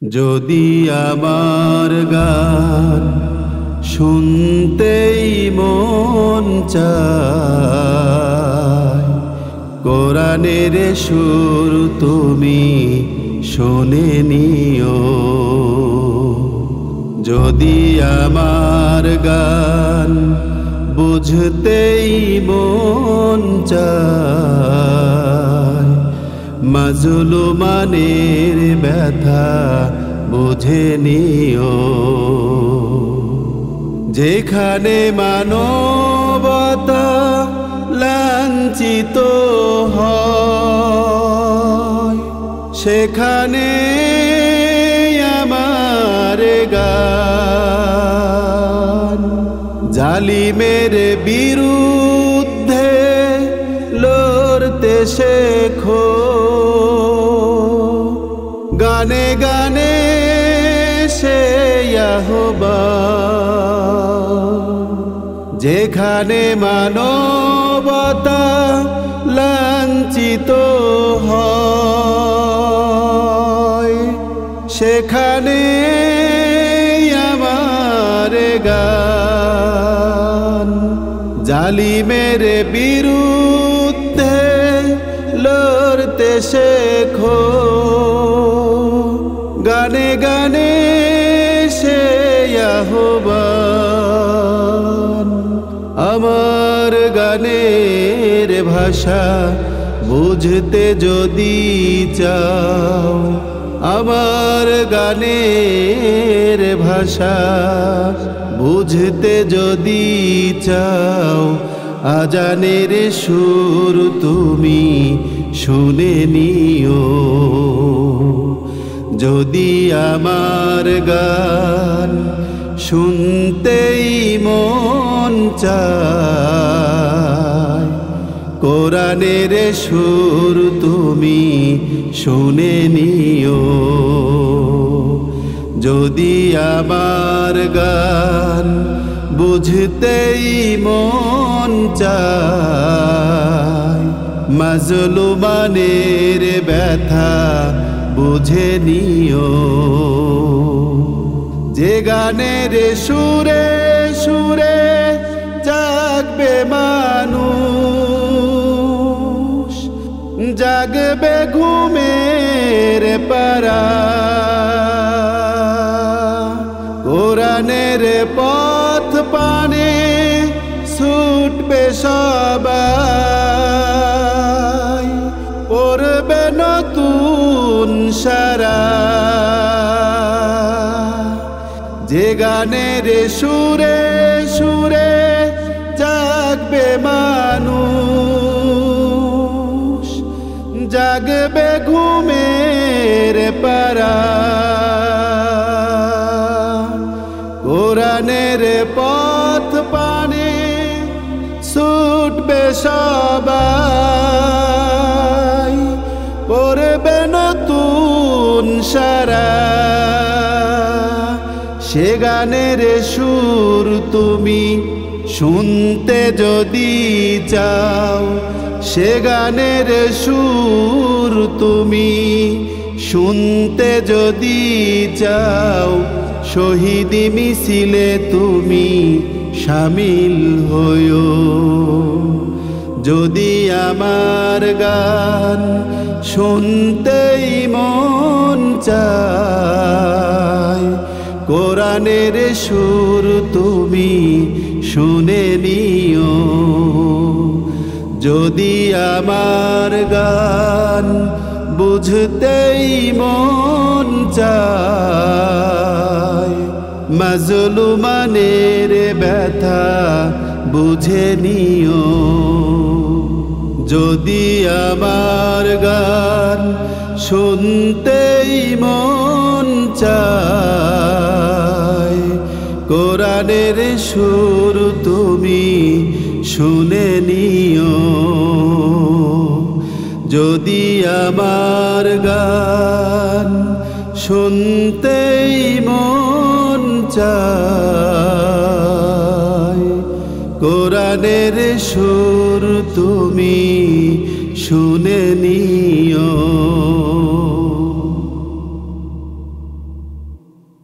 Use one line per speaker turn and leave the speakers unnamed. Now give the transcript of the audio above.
যদি আমার গান শুনতেই মন চায়, কোরআনের সুর তুমি শুনে নিও। যদি আমার গান বুঝতেই মন চায়, মাজলুমানের ব্যথা বুঝে নিও। যেখানে মানবতা লাঞ্ছিত হয়, সেখানে আমার গান জালিমের বিরুদ্ধে লড়তে শেখো। গানে গানে সে আহ্বান, যেখানে মানবতা লাঞ্ছিত হয়, সেখানে আমার গান জালিমের বিরুদ্ধে লড়তে শেখো। গানে গানে সে আহ্বান, আমার গানের ভাষা বুঝতে যদি চাও, আমার গানের ভাষা বুঝতে যদি চাও, আজানের সুর তুমি শুনে নিও। যদি আমার গান শুনতেই মন চায়, কোরআনের সুর তুমি শুনে নিও। যদি আমার গান বুঝতেই মন চায়, মাজলুমানের ব্যথা বুঝে নিও। যে গানের সুরে সুরে জাগবে মানুষ, জাগবে ঘুমের পারা, কোরআনের পথ পানে ছুটবে সবাই, পড়বে নতুন সারা। যে গানের সুরে সুরে জাগবে মানুষ, জাগবে ঘুমের পারা, কোরআনের পথ পানে ছুটবে সবাই, পড়বে নতুন সারা। সে গানের সুর তুমি শুনতে যদি চাও, সে গানের সুর তুমি শুনতে যদি চাও, শহীদি মিছিলে তুমি শামিল হইও। যদি আমার গান শুনতেই মন চায়, কোরআনের সুর তুমি শুনে নিও। যদি আমার গান বুঝতেই মন চায়, মাজলুমানের ব্যথা বুঝে নিও। যদি আমার গান শুনতেই মন চায়, কোরআনের সুর তুমি শুনে নিও। যদি আমার গান শুনতেই মন চায়, কোরআনের সুর তুমি শুনে নিও।